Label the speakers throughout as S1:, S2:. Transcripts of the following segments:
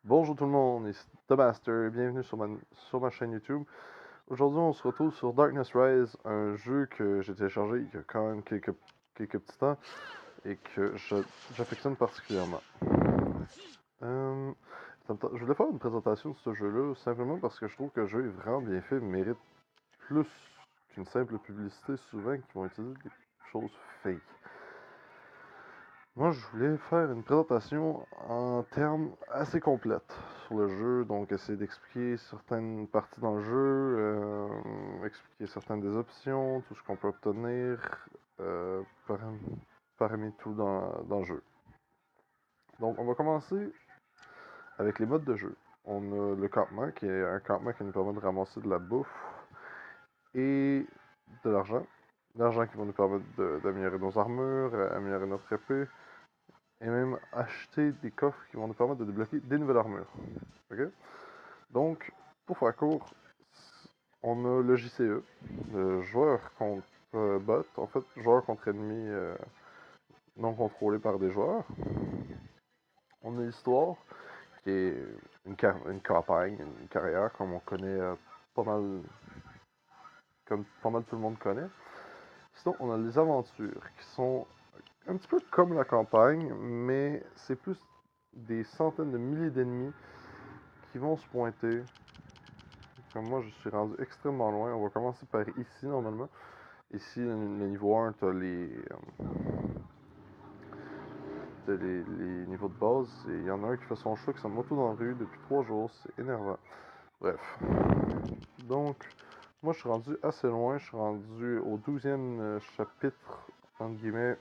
S1: Bonjour tout le monde, ici The Master, bienvenue sur ma chaîne YouTube. Aujourd'hui, on se retrouve sur Darkness Rise, un jeu que j'ai téléchargé il y a quand même quelques petits temps et que j'affectionne particulièrement. Euh, je voulais faire une présentation de ce jeu-là simplement parce que je trouve que le jeu est vraiment bien fait, mérite plus qu'une simple publicité souvent qui vont utiliser des choses fake. Moi, je voulais faire une présentation en termes assez complètes sur le jeu, donc essayer d'expliquer certaines parties dans le jeu, expliquer certaines des options, tout ce qu'on peut obtenir, euh, paramétrer tout dans le jeu. Donc, on va commencer avec les modes de jeu. On a le campement, qui est un campement qui nous permet de ramasser de la bouffe et de l'argent. L'argent qui va nous permettre d'améliorer nos armures, améliorer notre épée, et même acheter des coffres qui vont nous permettre de débloquer des nouvelles armures. Ok? Donc, pour faire court, on a le JCE, le joueur contre bot, en fait, joueur contre ennemi non contrôlé par des joueurs. On a l'histoire, qui est une campagne, une carrière, comme on connaît pas mal, comme pas mal tout le monde connaît. Sinon, on a les aventures, qui sont un petit peu comme la campagne, mais c'est plus des centaines de milliers d'ennemis qui vont se pointer. Comme moi, je suis rendu extrêmement loin. On va commencer par ici, normalement. Ici, le niveau 1, tu as les niveaux de base. Et il y en a un qui fait son choix, qui s'en moto dans la rue depuis 3 jours. C'est énervant. Bref. Donc, moi, je suis rendu assez loin. Je suis rendu au 12e chapitre, entre guillemets.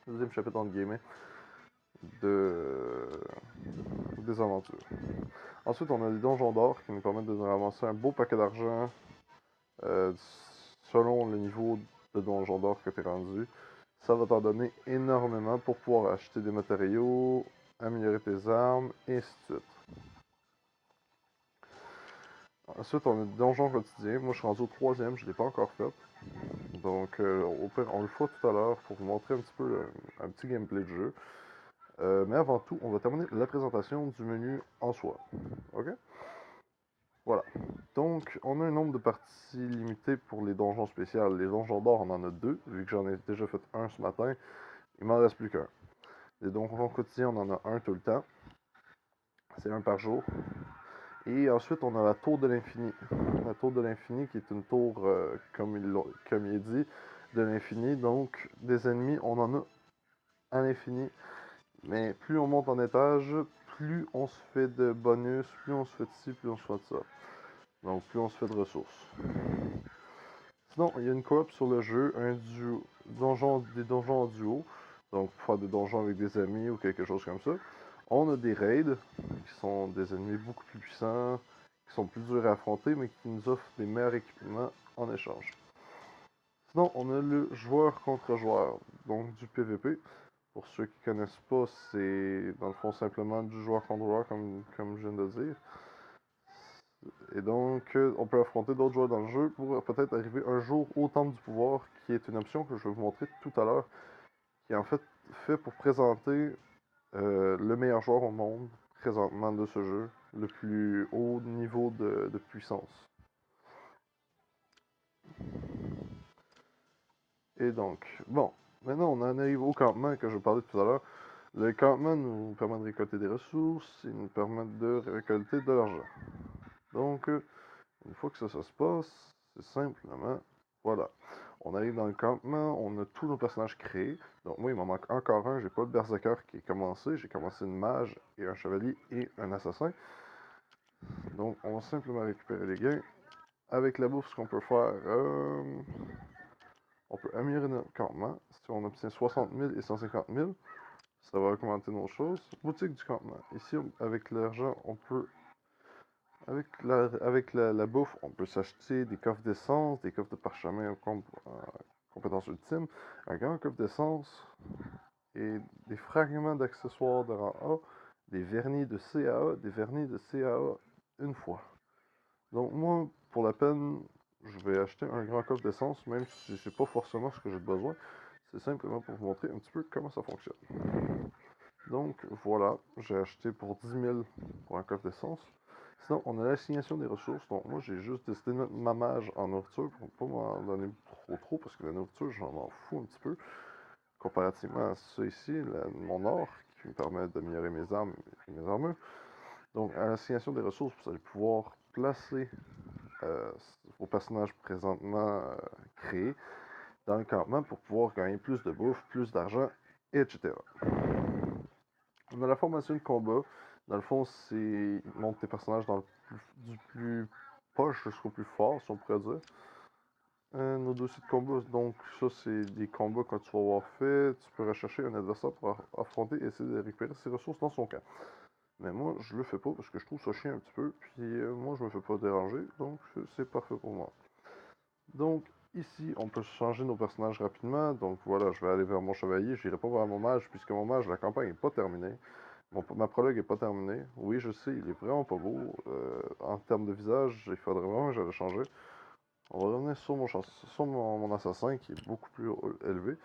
S1: 12e chapitre, entre guillemets, de... des aventures. Ensuite, on a les donjons d'or qui nous permettent de nous ramasser un beau paquet d'argent euh, selon le niveau de donjon d'or que tu es rendu. Ça va t'en donner énormément pour pouvoir acheter des matériaux, améliorer tes armes, et ainsi de suite. Ensuite, on a le donjon quotidien. Moi, je suis rendu au 3e, je ne l'ai pas encore fait. Donc, au pire, on le fera tout à l'heure pour vous montrer un petit peu un petit gameplay de jeu. Mais avant tout, on va terminer la présentation du menu en soi. Ok? Voilà. Donc, on a un nombre de parties limité pour les donjons spéciaux. Les donjons d'or, on en a 2, vu que j'en ai déjà fait un ce matin. Il m'en reste plus qu'un. Les donjons quotidiens, on en a un tout le temps. C'est un par jour. Et ensuite, on a la tour de l'infini. La tour de l'infini qui est une tour, comme il est dit, de l'infini. Donc, des ennemis, on en a à l'infini. Mais plus on monte en étage, plus on se fait de bonus, plus on se fait de ci, plus on se fait de ça. Donc, plus on se fait de ressources. Sinon, il y a une coop sur le jeu, un duo, des donjons en duo. Donc, pour faire des donjons avec des amis ou quelque chose comme ça. On a des raids, qui sont des ennemis beaucoup plus puissants, qui sont plus durs à affronter, mais qui nous offrent des meilleurs équipements en échange. Sinon, on a le joueur contre joueur, donc du PVP. Pour ceux qui ne connaissent pas, c'est dans le fond simplement du joueur contre joueur, comme je viens de dire. Et donc, on peut affronter d'autres joueurs dans le jeu pour peut-être arriver un jour au Temple du Pouvoir, qui est une option que je vais vous montrer tout à l'heure, qui est en fait pour présenter le meilleur joueur au monde présentement de ce jeu, le plus haut niveau de puissance. Et donc, bon, maintenant on en arrive au campement que je parlais tout à l'heure. Le campement nous permet de récolter des ressources, il nous permet de récolter de l'argent. Donc, une fois que ça se passe, c'est simplement, voilà. On arrive dans le campement, on a tous nos personnages créés. Donc moi, il m'en manque encore un, j'ai pas le berserker qui est commencé. J'ai commencé une mage et un chevalier et un assassin. Donc on va simplement récupérer les gains. Avec la bouffe, ce qu'on peut faire, on peut améliorer notre campement. Si on obtient 60 000 et 150 000, ça va augmenter nos choses. Boutique du campement. Ici, avec l'argent, on peut avec la bouffe, on peut s'acheter des coffres d'essence, des coffres de parchemin compétence ultime, un grand coffre d'essence et des fragments d'accessoires de rang A, des vernis de CAA, des vernis de CAA une fois. Donc moi, pour la peine, je vais acheter un grand coffre d'essence, même si c'est pas forcément ce que j'ai besoin. C'est simplement pour vous montrer un petit peu comment ça fonctionne. Donc voilà, j'ai acheté pour 10 000 pour un coffre d'essence. Sinon, on a l'assignation des ressources. Donc moi, j'ai juste décidé de mettre ma mage en nourriture pour ne pas m'en donner trop, parce que la nourriture, j'en m'en fous un petit peu. Comparativement à ça ici, mon or, qui me permet d'améliorer mes armes et mes armures. Donc, à l'assignation des ressources, vous allez pouvoir placer vos personnages présentement créés dans le campement pour pouvoir gagner plus de bouffe, plus d'argent, etc. On a la formation de combat. Dans le fond, c'est monte tes personnages du plus poche jusqu'au plus fort, si on pourrait dire. Nos dossiers de combat, donc ça c'est des combats quand tu vas avoir fait, tu peux rechercher un adversaire pour affronter et essayer de récupérer ses ressources dans son camp. Mais moi, je le fais pas parce que je trouve ça chiant un petit peu, puis moi je me fais pas déranger, donc c'est parfait pour moi. Donc ici, on peut changer nos personnages rapidement, donc voilà, je vais aller vers mon chevalier, j'irai pas vers mon mage, puisque mon mage, la campagne est pas terminée. Ma prologue est pas terminée. Oui, je sais, il est vraiment pas beau. En termes de visage, il faudrait vraiment que je le change. On va revenir sur mon assassin qui est beaucoup plus élevé.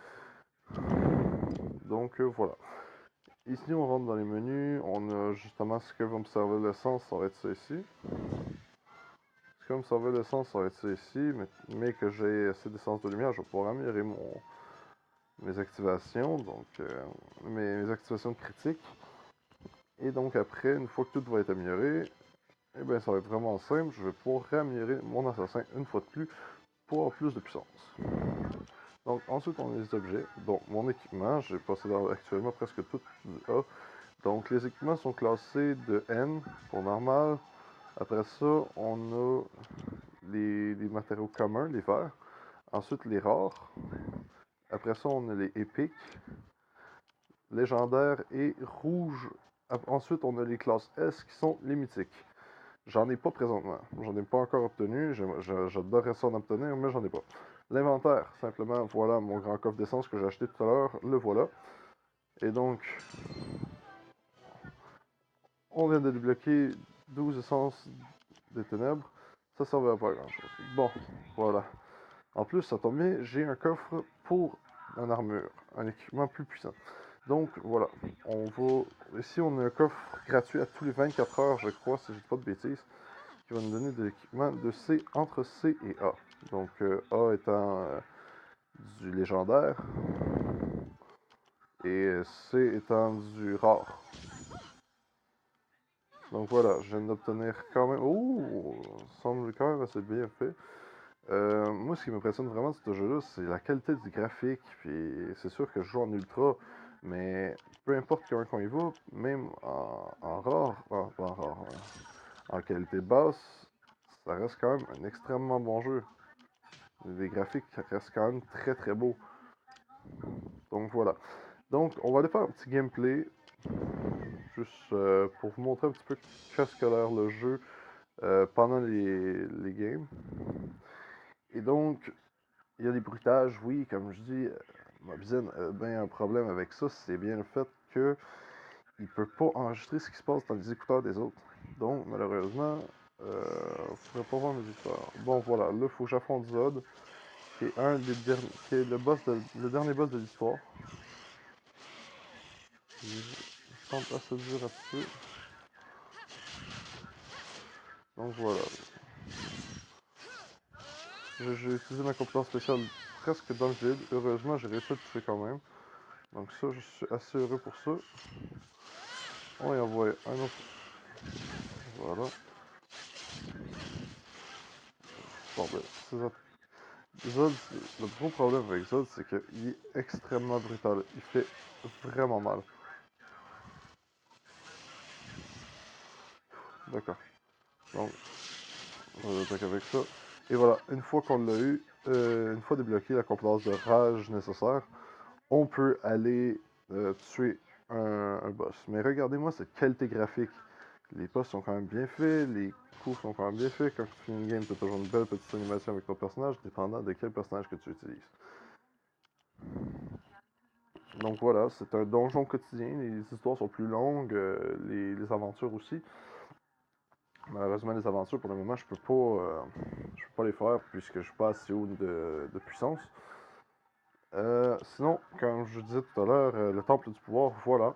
S1: Donc voilà. Ici, on rentre dans les menus. On a justement ce que va me servir l'essence, ça va être ça ici. Ce que va me servir l'essence, ça va être ça ici. Mais que j'ai assez d'essence de lumière, je vais pouvoir améliorer mes activations. Donc mes activations critiques. Et donc après, une fois que tout va être amélioré, eh bien ça va être vraiment simple. Je vais pouvoir réaméliorer mon assassin une fois de plus pour avoir plus de puissance. Donc ensuite on a les objets. Donc mon équipement, j'ai passé actuellement presque tout du A. Donc les équipements sont classés de N pour normal. Après ça, on a les matériaux communs, les verts. Ensuite les rares. Après ça, on a les épiques, légendaires et rouges. Ensuite, on a les classes S qui sont les mythiques. J'en ai pas présentement. J'en ai pas encore obtenu. J'adorerais ça en obtenir, mais j'en ai pas. L'inventaire, simplement, voilà mon grand coffre d'essence que j'ai acheté tout à l'heure. Le voilà. Et donc, on vient de débloquer 12 essences des ténèbres. Ça servait à pas grand chose. Bon, voilà. En plus, ça tombe bien, j'ai un coffre pour une armure, un équipement plus puissant. Donc voilà, on va. Ici, on a un coffre gratuit à tous les 24 heures, je crois, si je dis pas de bêtises, qui va nous donner de l'équipement de C entre C et A. Donc A étant du légendaire et C étant du rare. Donc voilà, je viens d'obtenir quand même. Oh, ça semble quand même assez bien fait. Moi, ce qui m'impressionne vraiment de ce jeu-là, c'est la qualité du graphique. Puis c'est sûr que je joue en ultra, mais peu importe comment on y va, même en rare, en qualité basse, ça reste quand même un extrêmement bon jeu. Les graphiques restent quand même très très beaux. Donc voilà. Donc on va aller faire un petit gameplay, juste pour vous montrer un petit peu qu'est-ce qu'a l'air le jeu pendant les games. Et donc, il y a des bruitages, oui, comme je dis, ma Mobizen a bien un problème avec ça, c'est bien le fait que il peut pas enregistrer ce qui se passe dans les écouteurs des autres. Donc, malheureusement, vous ne pourrez pas voir mes écouteurs. Bon, voilà, là, il faut que j'affronte Zod, qui est qui est le dernier boss de l'histoire. Je tente assez dur un petit peu. Donc voilà. J'ai utilisé ma compétence spéciale presque dans le vide. Heureusement, j'ai réussi à le tuer quand même. Donc ça, je suis assez heureux pour ça. On va y envoyer un autre. Voilà. Bon ben, c'est ça. Zod, le gros problème avec Zod, c'est qu'il est extrêmement brutal. Il fait vraiment mal. D'accord. Donc, on va attaquer avec ça. Et voilà, une fois qu'on l'a eu, une fois débloqué la compétence de rage nécessaire, on peut aller tuer un boss. Mais regardez-moi cette qualité graphique. Les boss sont quand même bien faits, les coups sont quand même bien faits. Quand tu finis une game, tu as toujours une belle petite animation avec ton personnage, dépendant de quel personnage que tu utilises. Donc voilà, c'est un donjon quotidien, les histoires sont plus longues, les aventures aussi. Malheureusement, les aventures, pour le moment, je peux pas les faire puisque je suis pas assez haut de puissance. Sinon, comme je disais tout à l'heure, le temple du pouvoir, voilà.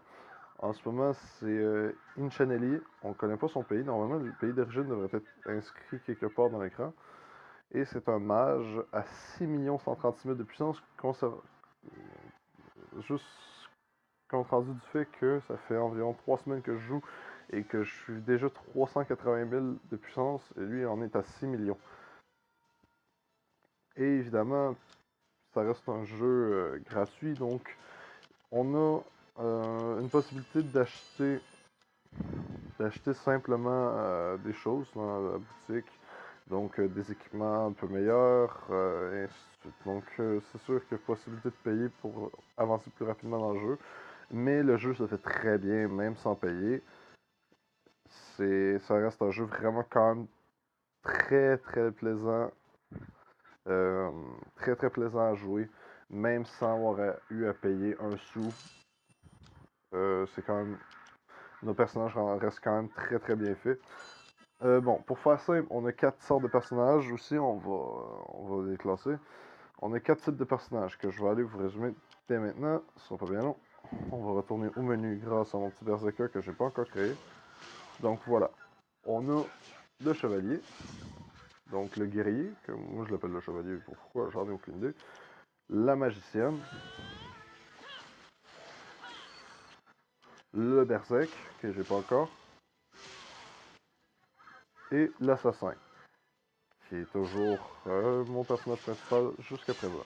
S1: En ce moment, c'est Inchanelli. On ne connaît pas son pays. Normalement, le pays d'origine devrait être inscrit quelque part dans l'écran. Et c'est un mage à 6 136 000 de puissance, juste compte rendu du fait que ça fait environ 3 semaines que je joue et que je suis déjà 380 000 de puissance et lui en est à 6 millions. Et évidemment, ça reste un jeu gratuit, donc on a une possibilité d'acheter simplement des choses dans la boutique, donc des équipements un peu meilleurs, et ainsi de suite. Donc c'est sûr qu'il y a possibilité de payer pour avancer plus rapidement dans le jeu, mais le jeu se fait très bien même sans payer. Ça reste un jeu vraiment quand même très très plaisant, euh, très très plaisant à jouer, même sans avoir eu à payer un sou. C'est quand même nos personnages restent quand même très très bien faits. Bon, pour faire simple, on a 4 sortes de personnages aussi, on va les classer. On a 4 types de personnages que je vais aller vous résumer dès maintenant, ce sera pas bien long. On va retourner au menu grâce à mon petit berserker que j'ai pas encore créé. Donc voilà, on a le chevalier, donc le guerrier, que moi je l'appelle le chevalier, pourquoi j'en ai aucune idée. La magicienne, le berserk, que j'ai pas encore, et l'assassin, qui est toujours mon personnage principal jusqu'à présent.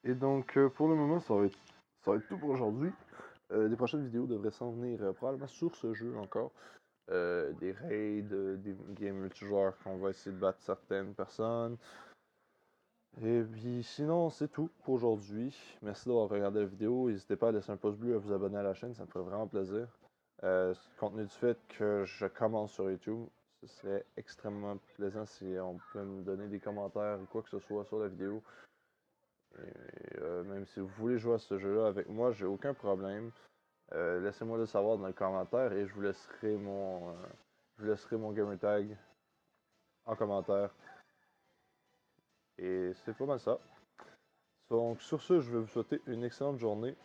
S1: Et donc, pour le moment, ça va être tout pour aujourd'hui. Les prochaines vidéos devraient s'en venir probablement sur ce jeu encore. Des raids, des games multijoueurs qu'on va essayer de battre certaines personnes. Et puis sinon, c'est tout pour aujourd'hui. Merci d'avoir regardé la vidéo. N'hésitez pas à laisser un pouce bleu et à vous abonner à la chaîne, ça me ferait vraiment plaisir. Compte tenu du fait que je commence sur YouTube, ce serait extrêmement plaisant si on peut me donner des commentaires ou quoi que ce soit sur la vidéo. Et même si vous voulez jouer à ce jeu-là avec moi, j'ai aucun problème. Laissez-moi le savoir dans les commentaires et je vous laisserai mon gamertag en commentaire. Et c'est pas mal ça. Donc sur ce, je vais vous souhaiter une excellente journée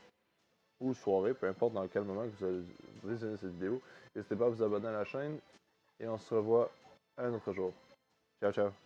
S1: ou soirée, peu importe dans quel moment que vous allez visionner cette vidéo. N'hésitez pas à vous abonner à la chaîne et on se revoit un autre jour. Ciao ciao!